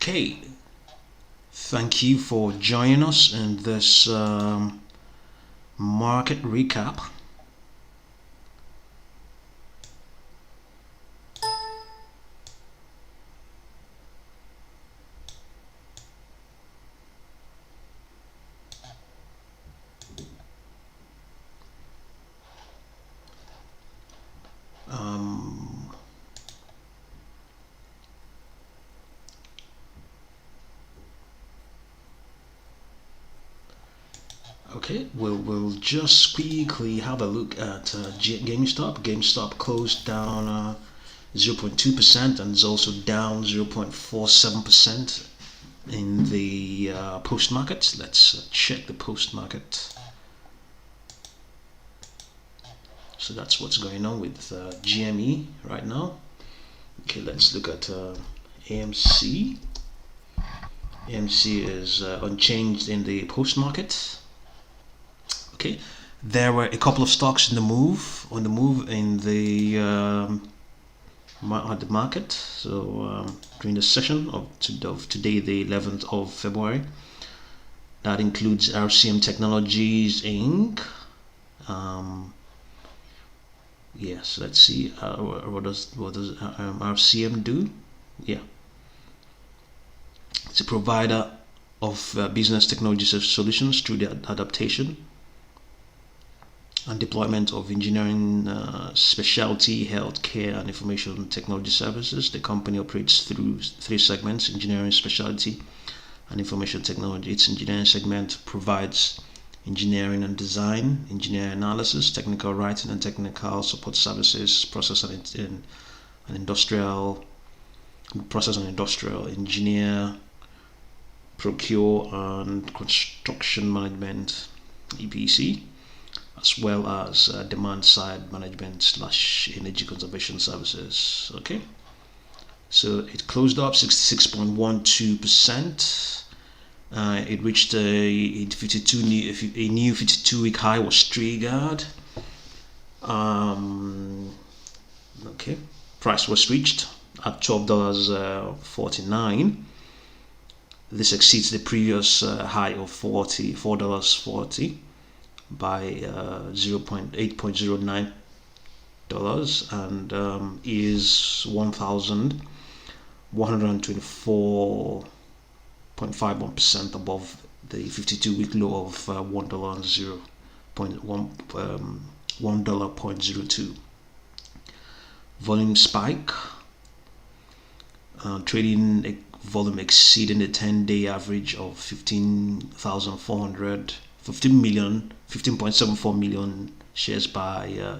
Okay, thank you for joining us in this market recap. Okay, we'll just quickly have a look at GameStop. GameStop closed down 0.2% and is also down 0.47% in the post market. Let's check the post market. So that's what's going on with GME right now. Okay, let's look at AMC. AMC is unchanged in the post market. Okay, there were a couple of stocks in the move in the market. So during the session of today, the 11th of February, that includes RCM Technologies Inc. Yes, let's see. What does RCM do? Yeah, it's a provider of business technology solutions through the adaptation and deployment of engineering, specialty, healthcare, and information technology services. The company operates through three segments: engineering, specialty, and information technology. Its engineering segment provides engineering and design, engineering analysis, technical writing and technical support services, process and industrial engineer, procure and construction management, EPC, as well as demand side management / energy conservation services. Okay, so it closed up 66.12%. It reached a new 52-week high was triggered. Okay, price was reached at $12.49. This exceeds the previous high of $4.40 by 8.09 and is 1,124.51% above the 52-week low of $1.02. Volume spike, trading volume exceeding the 10-day average of 15.74 million shares by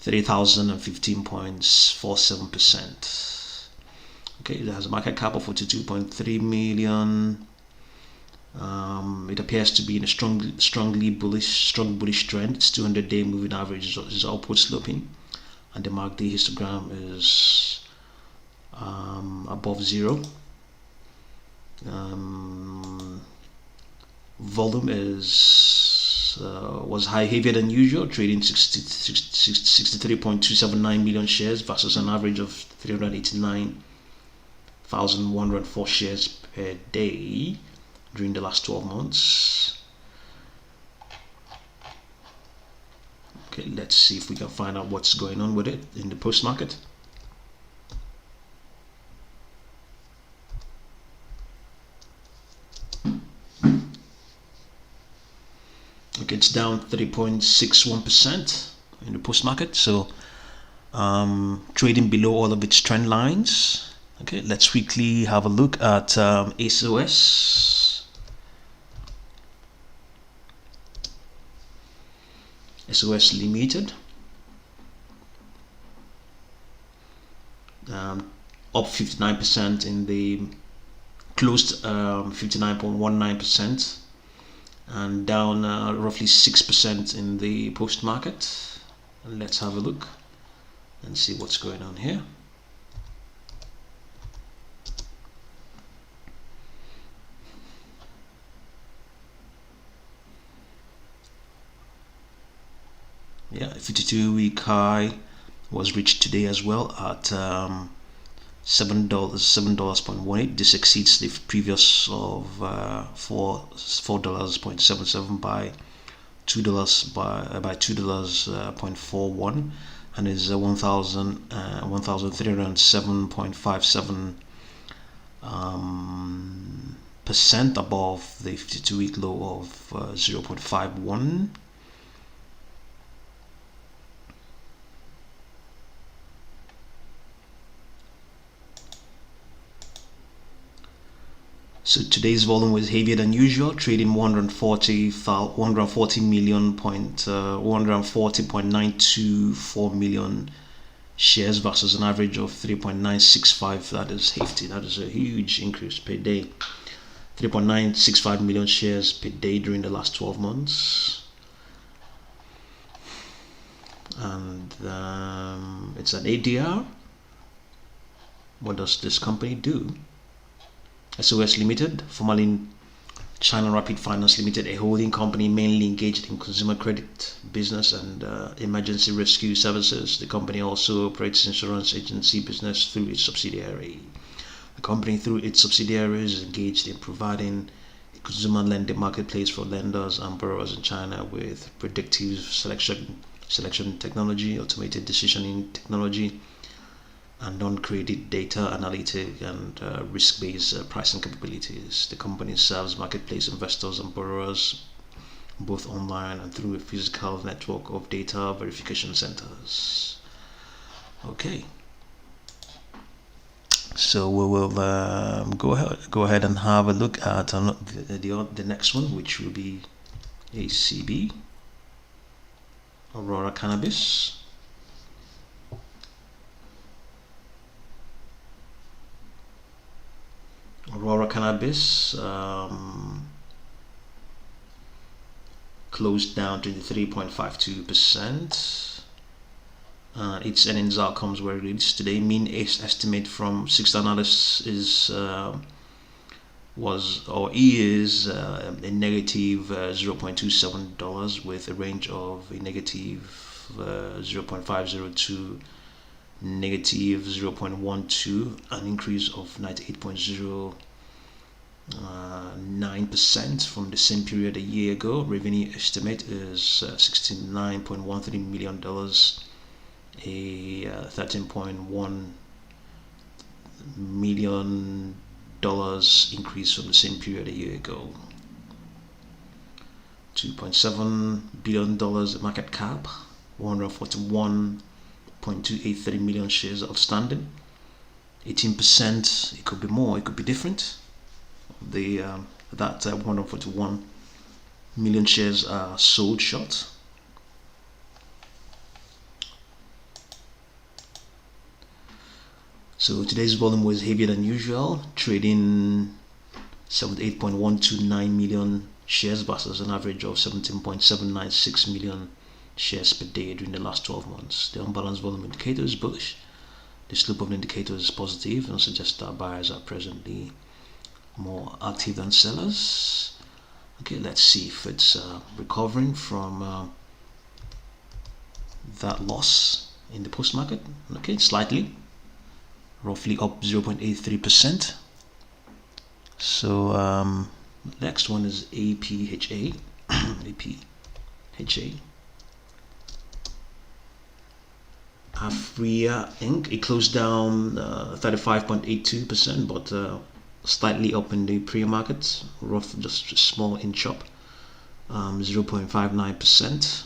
3,015.47%. Okay, it has a market cap of 42.3 million. It appears to be in a strong bullish trend. Its 200-day moving average is upward sloping, and the MACD histogram is above zero. Volume was heavier than usual, trading 63.279 million shares versus an average of 389,104 shares per day during the last 12 months. Okay, let's see if we can find out what's going on with it in the post market. Okay, it's down 3.61% in the post market, so trading below all of its trend lines. Okay, let's quickly have a look at SOS. SOS Limited, up 59% in the closed 59.19%, and down roughly 6% in the post market. And let's have a look and see what's going on here. Yeah, 52-week high was reached today as well at $7.18. This exceeds the previous of $4.77 by $2.41, and is 1,307.57 percent above the 52-week low of 0.51. So today's volume was heavier than usual, trading 140.924 million shares versus an average of 3.965. That is hefty. That is a huge increase per day. 3.965 million shares per day during the last 12 months. And it's an ADR. What does this company do? SOS Limited, formerly China Rapid Finance Limited, a holding company mainly engaged in consumer credit business and emergency rescue services. The company also operates insurance agency business through its subsidiary. The company, through its subsidiaries, is engaged in providing a consumer lending marketplace for lenders and borrowers in China with predictive selection technology, automated decisioning technology, and non-credit data analytic and risk-based pricing capabilities. The company serves marketplace investors and borrowers both online and through a physical network of data verification centers. Okay, so we will go ahead and have a look at the next one, which will be ACB, Aurora Cannabis. Aurora Cannabis closed down 23.52%. Its earnings outcomes were released today. Mean estimate from 6 analysts is a negative $0.27 with a range of a negative 0.502 to negative 0.12, an increase of 98.09% from the same period a year ago. Revenue estimate is $69.13 million, a $13.1 million increase from the same period a year ago. $2.7 billion market cap, 141.283 million shares outstanding. 18%, it could be more, it could be different. That 141 million shares are sold short. So today's volume was heavier than usual, trading 78.129 million shares versus an average of 17.796 million shares per day during the last 12 months. The unbalanced volume indicator is bullish. The slope of the indicator is positive and suggests that buyers are presently more active than sellers. Okay, let's see if it's recovering from that loss in the post market. Okay, slightly, roughly up 0.83%. So next one is APHA. APHA. APHA Inc. It closed down 35.82%, but slightly up in the pre-market, just a small inch up, 0.59%.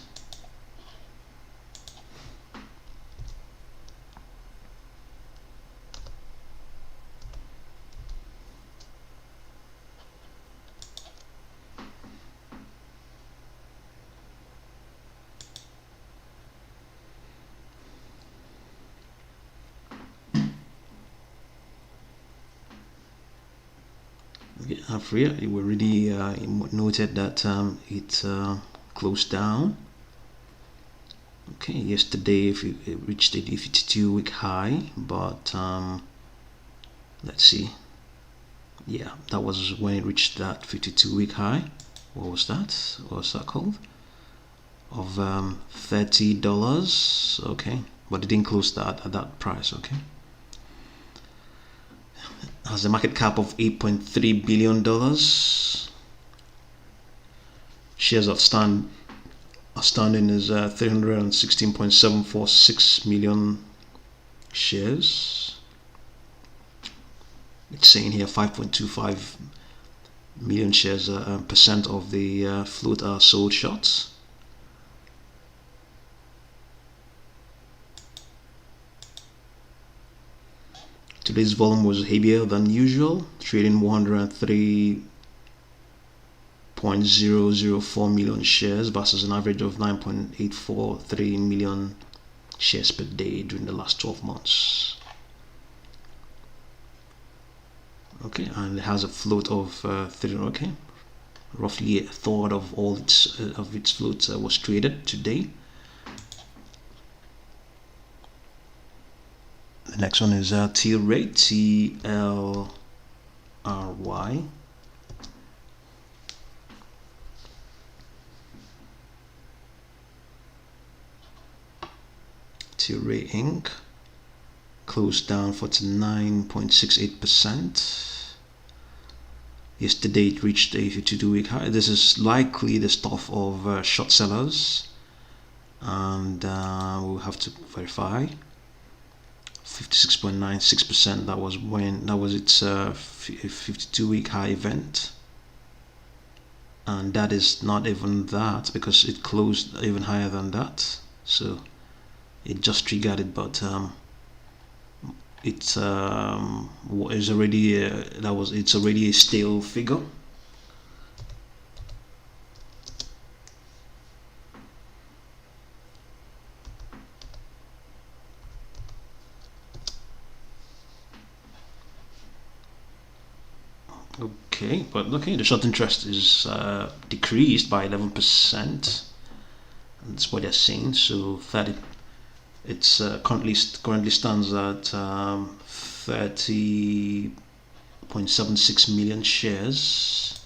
APHA, it already noted that it closed down. Okay, yesterday it reached a 52-week high, but let's see. Yeah, that was when it reached that 52-week high. What was that? What was that called? Of $30. Okay, but it didn't close that at that price. Okay. has a market cap of $8.3 billion. Shares outstanding is 316.746 million shares. It's saying here 5.25 million shares, percent of the float are sold shots. Today's volume was heavier than usual, trading 103.004 million shares versus an average of 9.843 million shares per day during the last 12 months. Okay, and it has a float of roughly a third of all its float was traded today. The next one is TLRY, TLRY. TLRY Inc. closed down 49.68%. Yesterday it reached a 52-week high. This is likely the stuff of short sellers, and we'll have to verify. 56.96%. That was its 52-week high event, and that is not even that because it closed even higher than that. So it just triggered it, but it's already it's already a stale figure. Okay, but okay, the short interest is decreased by 11%. That's what they're saying. So it's currently stands at 30.76 million shares.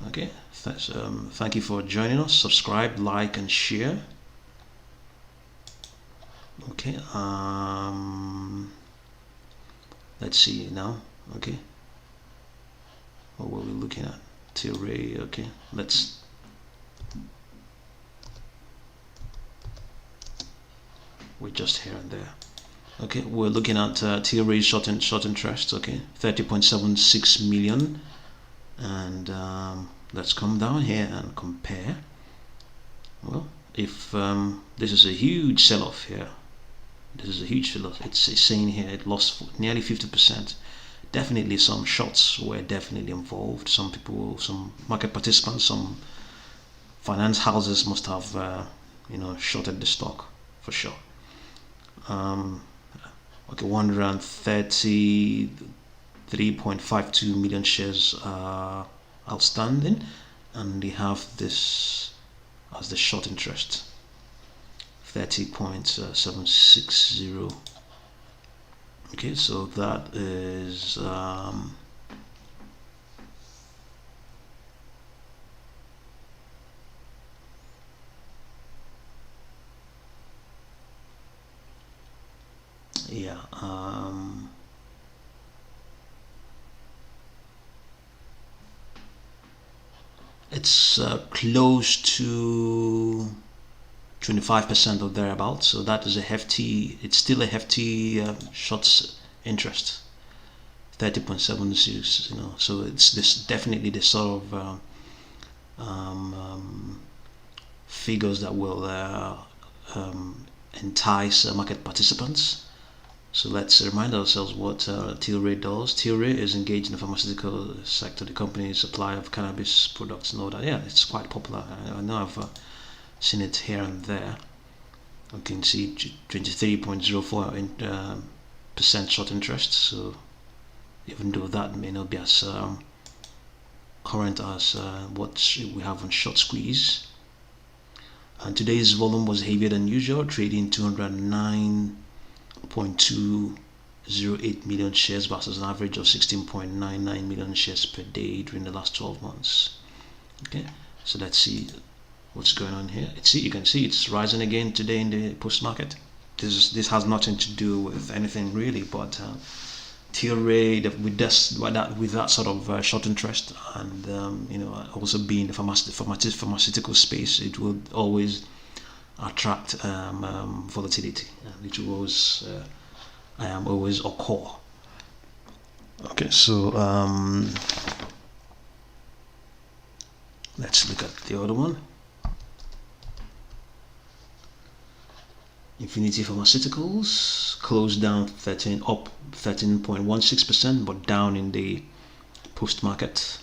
Okay, thank you for joining us. Subscribe, like, and share. Okay, let's see now. Okay, what were we looking at? TLRY. Okay, we're just here and there. Okay, we're looking at TLRY short interest. Okay, 30.76 million, and let's come down here and compare. Well, if this is a huge sell-off here, this is a huge sell-off. It's saying here it lost nearly 50%. Definitely some shots were definitely involved. Some people, some market participants, some finance houses must have shorted the stock for sure. Okay, 133.52 million shares are outstanding, and they have this as the short interest, 30.760. Okay, so that is yeah, it's close to 25% or thereabouts. So that is a hefty. It's still a hefty short interest, 30.76. So it's definitely the sort of figures that will entice market participants. So let's remind ourselves what TLRY does. TLRY is engaged in the pharmaceutical sector. The company's supply of cannabis products. Know that, yeah, it's quite popular. I know I've seen it here and there. You can see 23.04% short interest. So even though that may not be as current as what we have on short squeeze. And today's volume was heavier than usual, trading 209.208 million shares versus an average of 16.99 million shares per day during the last 12 months. Okay, so let's see what's going on here. You can see it's rising again today in the post market. This has nothing to do with anything really, but TLRY with that sort of short interest, and also being the pharmaceutical space, it will always attract volatility, and it will always occur. Okay, so let's look at the other one. Infinity Pharmaceuticals closed down up 13.16%, but down in the post market.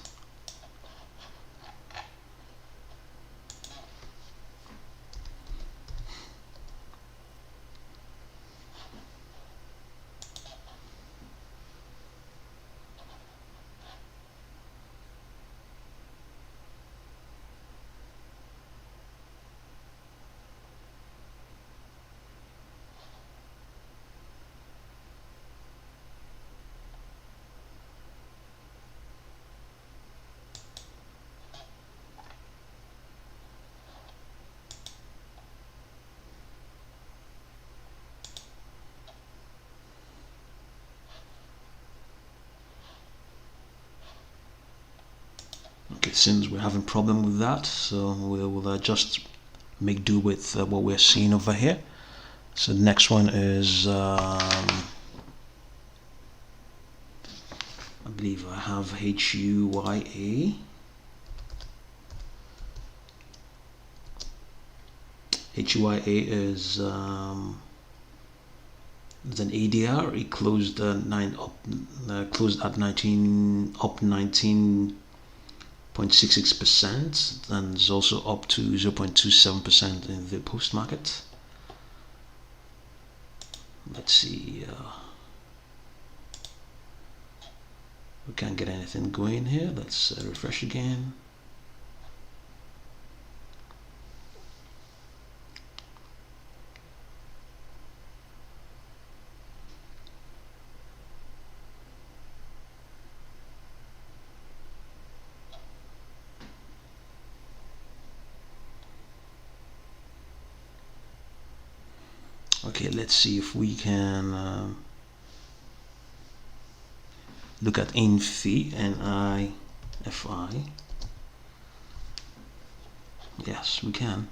Okay, since we're having problem with that, so we'll just make do with what we're seeing over here. So the next one is I believe I have HUYA. HUYA is it's an ADR. It closed closed at 19.66%, and is also up to 0.27% in the post market. Let's see. We can't get anything going here. Let's refresh again. Okay, let's see if we can look at INFI and INFI. Yes, we can.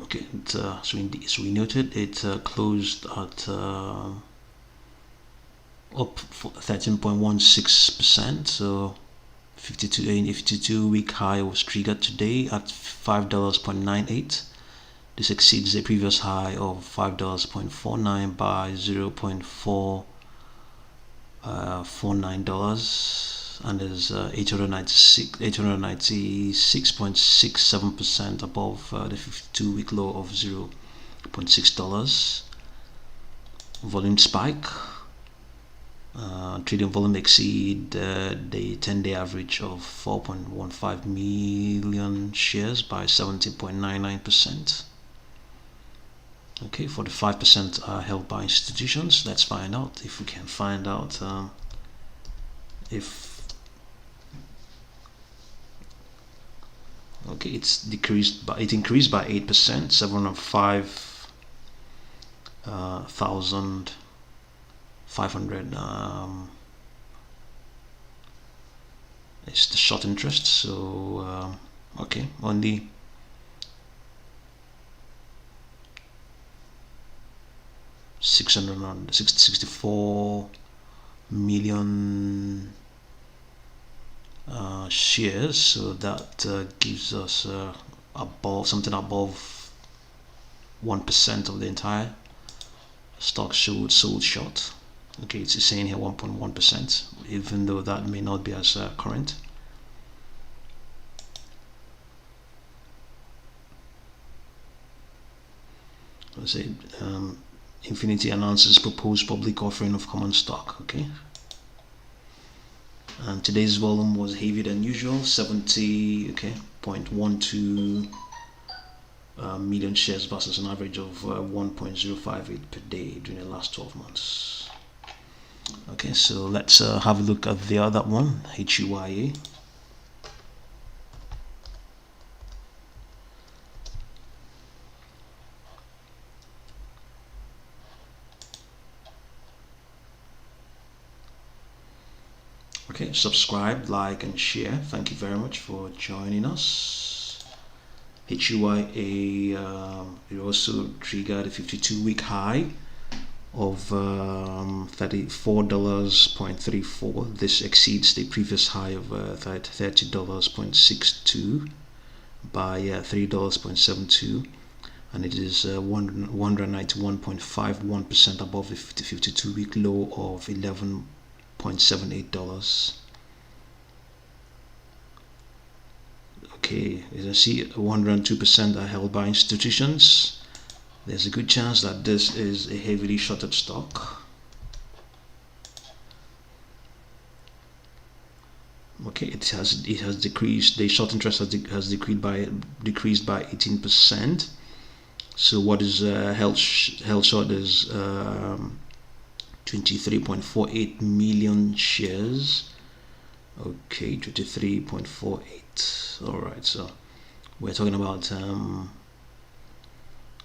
Okay, so we noted it closed at up 13.16%. So 52-week high was triggered today at $5.98. This exceeds the previous high of $5.49 by $0.49, and is 896.67% above the 52-week low of $0.6. Volume spike. Trading volume exceed the 10-day average of 4.15 million shares by 17.99%. Okay, 45% are held by institutions. Let's find out if we can find out if it increased by 8%, 705,500 it's the short interest. So okay, only $664 million shares, so that gives us something above 1% of the entire stock sold short. Okay, it's saying here 1.1%, even though that may not be as current. Let's say Infinity announces proposed public offering of common stock. Okay, and today's volume was heavier than usual, 0.12 million shares versus an average of 1.058 per day during the last 12 months. Okay, so let's have a look at the other one, HUYA. Okay, subscribe, like, and share. Thank you very much for joining us. HUYA it also triggered a 52-week high of $34.34. This exceeds the previous high of $30.62 by $3.72, and it is 191.51% above the 52-week low of $11.78. Okay, as you see, 102% are held by institutions. There's a good chance that this is a heavily shorted stock. Okay, it has decreased. The short interest has decreased by 18%. So what is held short is 23.48 million shares. Okay, 23.48. All right, so we're talking about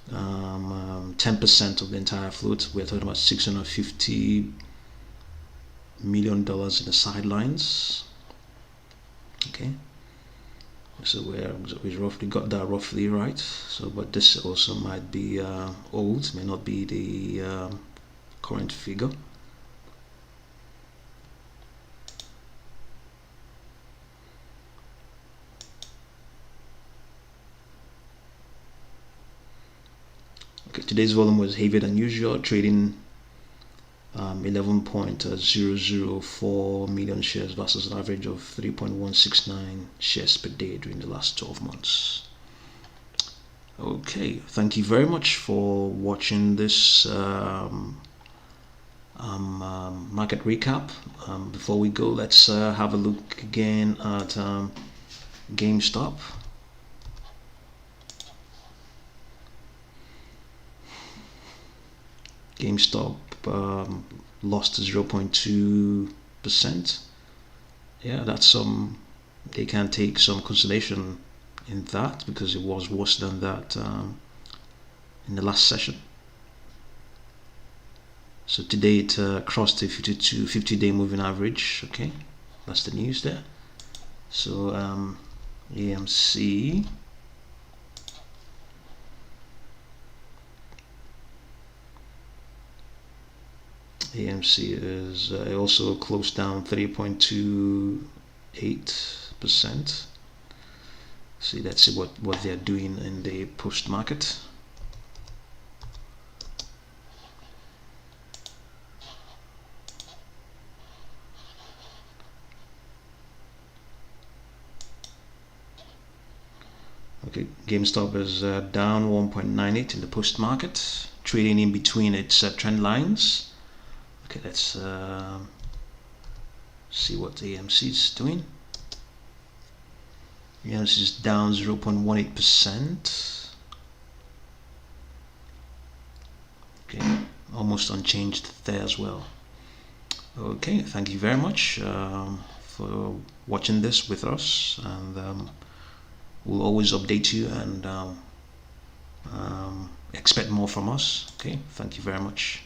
10% of the entire float. We're talking about $650 million in the sidelines. Okay, so we roughly got that roughly right. So, but this also might be old, may not be the current figure. Okay, today's volume was heavier than usual, trading 11.004 million shares versus an average of 3.169 shares per day during the last 12 months. Okay, thank you very much for watching this market recap. Before we go, let's have a look again at GameStop. GameStop lost 0.2%. Yeah, that's some. They can take some consolation in that because it was worse than that in the last session. So today it crossed the 50-day moving average. Okay, that's the news there. So AMC. AMC is also closed down 3.28%. See, let's see what they're doing in the post market. Okay, GameStop is down 1.98 in the post market, trading in between its trend lines. Okay, let's see what AMC is doing. AMC is down 0.18%. Okay, almost unchanged there as well. Okay, thank you very much for watching this with us, and we'll always update you and expect more from us. Okay, thank you very much.